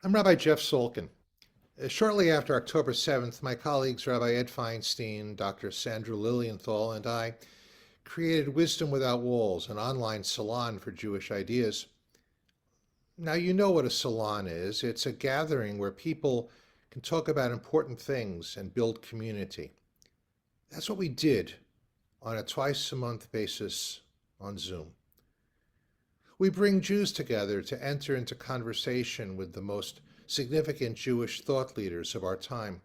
I'm Rabbi Jeff Solkin. Shortly after October 7th, my colleagues Rabbi Ed Feinstein, Dr. Sandra Lilienthal, and I created Wisdom Without Walls, an online salon for Jewish ideas. Now, you know what a salon is. It's a gathering where people can talk about important things and build community. That's what we did on a twice a month basis on Zoom. We bring Jews together to enter into conversation with the most significant Jewish thought leaders of our time.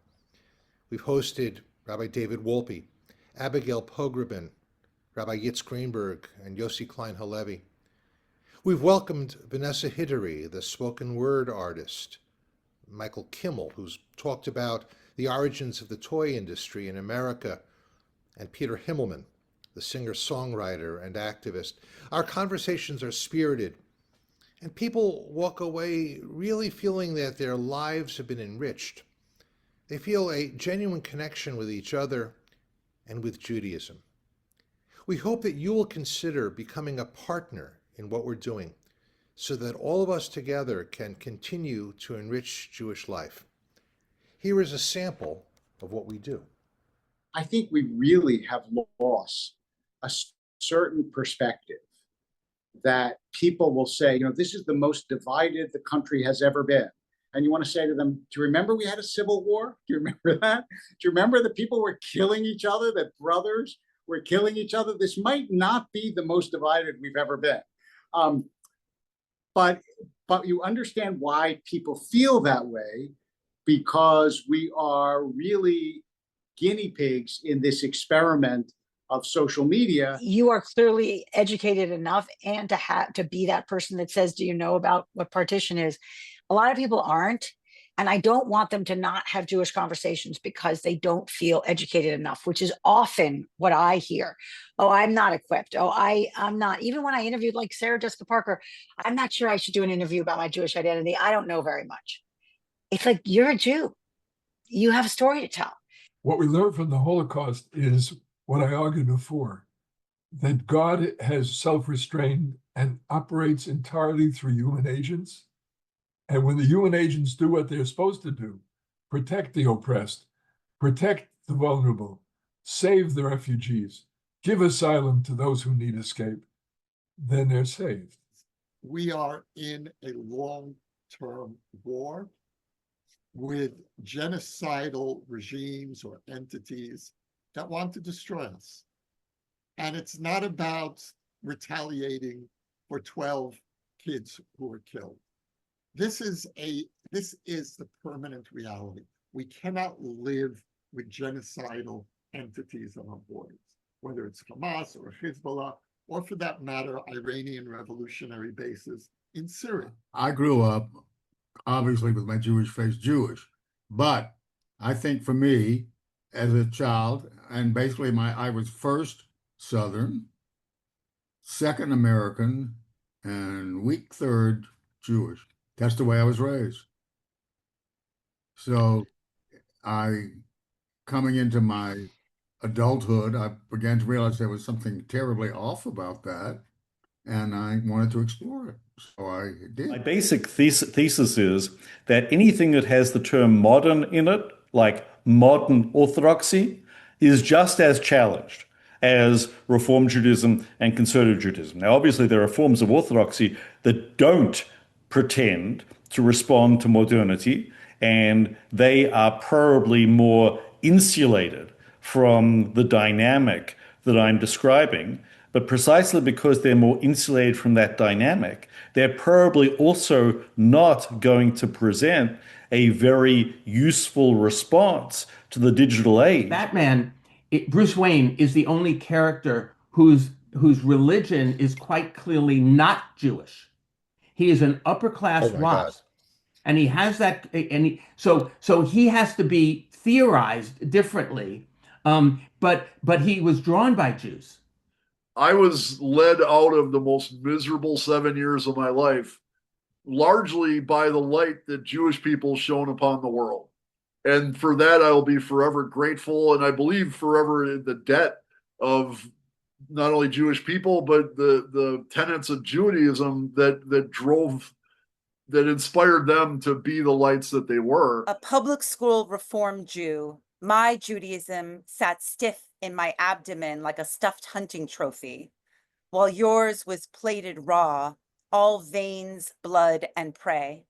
We've hosted Rabbi David Wolpe, Abigail Pogrebin, Rabbi Yitz Greenberg, and Yossi Klein Halevi. We've welcomed Vanessa Hidary, the spoken word artist, Michael Kimmel, who's talked about the origins of the toy industry in America, and Peter Himmelman, the singer-songwriter and activist. Our conversations are spirited, and people walk away really feeling that their lives have been enriched. They feel a genuine connection with each other and with Judaism. We hope that you will consider becoming a partner in what we're doing so that all of us together can continue to enrich Jewish life. Here is a sample of what we do. I think we really have lost a certain perspective that people will say, this is the most divided the country has ever been. And you want to say to them, do you remember we had a civil war? Do you remember that? Do you remember that people were killing each other, that brothers were killing each other? This might not be the most divided we've ever been. But you understand why people feel that way, because we are really guinea pigs in this experiment of social media. You are clearly educated enough and to be that person that says, do you know about what partition is? A lot of people aren't. And I don't want them to not have Jewish conversations because they don't feel educated enough, which is often what I hear. Oh, I'm not equipped. Oh, I'm not. Even when I interviewed like Sarah Jessica Parker, I'm not sure I should do an interview about my Jewish identity. I don't know very much. It's like, you're a Jew. You have a story to tell. What we learned from the Holocaust is what I argued before, that God has self-restrained and operates entirely through human agents. And when the human agents do what they're supposed to do, protect the oppressed, protect the vulnerable, save the refugees, give asylum to those who need escape, then they're saved. We are in a long-term war with genocidal regimes or entities that want to destroy us. And it's not about retaliating for 12 kids who were killed. This is the permanent reality. We cannot live with genocidal entities on our borders, whether it's Hamas or Hezbollah, or for that matter, Iranian revolutionary bases in Syria. I grew up, obviously, with my Jewish face Jewish, but I think for me, as a child, and basically I was first Southern, second American, and weak third Jewish. That's the way I was raised. So coming into my adulthood, I began to realize there was something terribly off about that, and I wanted to explore it. So I did. My basic thesis is that anything that has the term modern in it, like modern orthodoxy, is just as challenged as Reform Judaism and Conservative Judaism. Now, obviously, there are forms of orthodoxy that don't pretend to respond to modernity, and they are probably more insulated from the dynamic that I'm describing. But precisely because they're more insulated from that dynamic, they're probably also not going to present a very useful response to the digital age. Batman, Bruce Wayne, is the only character whose religion is quite clearly not Jewish. He is an upper class Roth, and he has that, and so he has to be theorized differently. But he was drawn by Jews. I was led out of the most miserable 7 years of my life, largely by the light that Jewish people shone upon the world. And for that, I'll be forever grateful. And I believe forever in the debt of not only Jewish people, but the tenets of Judaism that drove that inspired them to be the lights that they were. A public school Reform Jew, my Judaism sat stiff in my abdomen like a stuffed hunting trophy, while yours was plated raw, all veins, blood, and prey.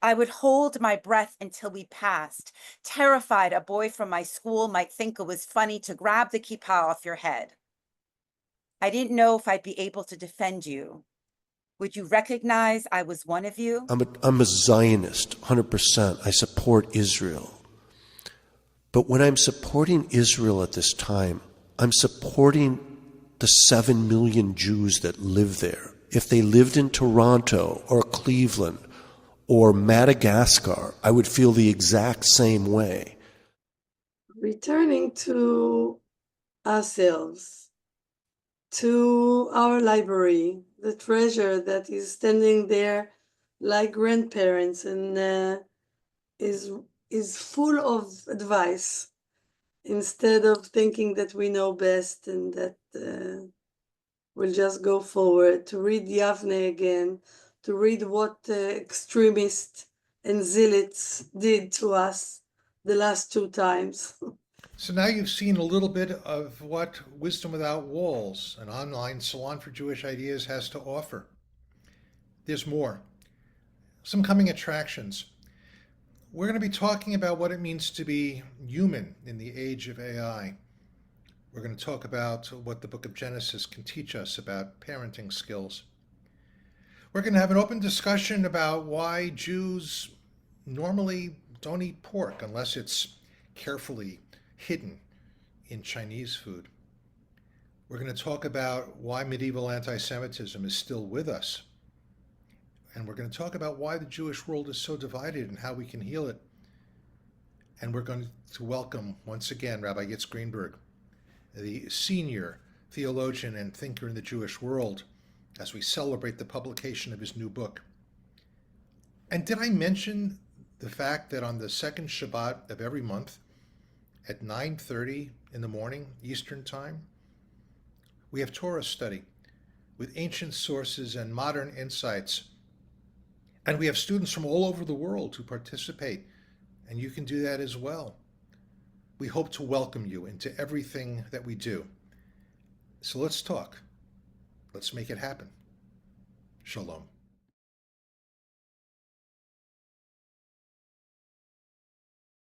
I would hold my breath until we passed, terrified a boy from my school might think it was funny to grab the kippah off your head. I didn't know if I'd be able to defend you. Would you recognize I was one of you? I'm a Zionist, 100%. I support Israel. But when I'm supporting Israel at this time, I'm supporting the 7 million Jews that live there. If they lived in Toronto or Cleveland or Madagascar, I would feel the exact same way. Returning to ourselves, to our library, the treasure that is standing there like grandparents and is full of advice, instead of thinking that we know best and that we'll just go forward, to read Yavne again, to read what extremists and zealots did to us the last 2 times. So now you've seen a little bit of what Wisdom Without Walls, an online salon for Jewish ideas, has to offer. There's more. Some coming attractions. We're going to be talking about what it means to be human in the age of AI. We're going to talk about what the book of Genesis can teach us about parenting skills. We're going to have an open discussion about why Jews normally don't eat pork unless it's carefully hidden in Chinese food. We're going to talk about why medieval anti-Semitism is still with us. And we're going to talk about why the Jewish world is so divided and how we can heal it. And we're going to welcome, once again, Rabbi Yitz Greenberg, the senior theologian and thinker in the Jewish world, as we celebrate the publication of his new book. And did I mention the fact that on the second Shabbat of every month, at 9:30 in the morning, Eastern Time, we have Torah study with ancient sources and modern insights. And we have students from all over the world who participate, and you can do that as well. We hope to welcome you into everything that we do. So let's talk. Let's make it happen. Shalom.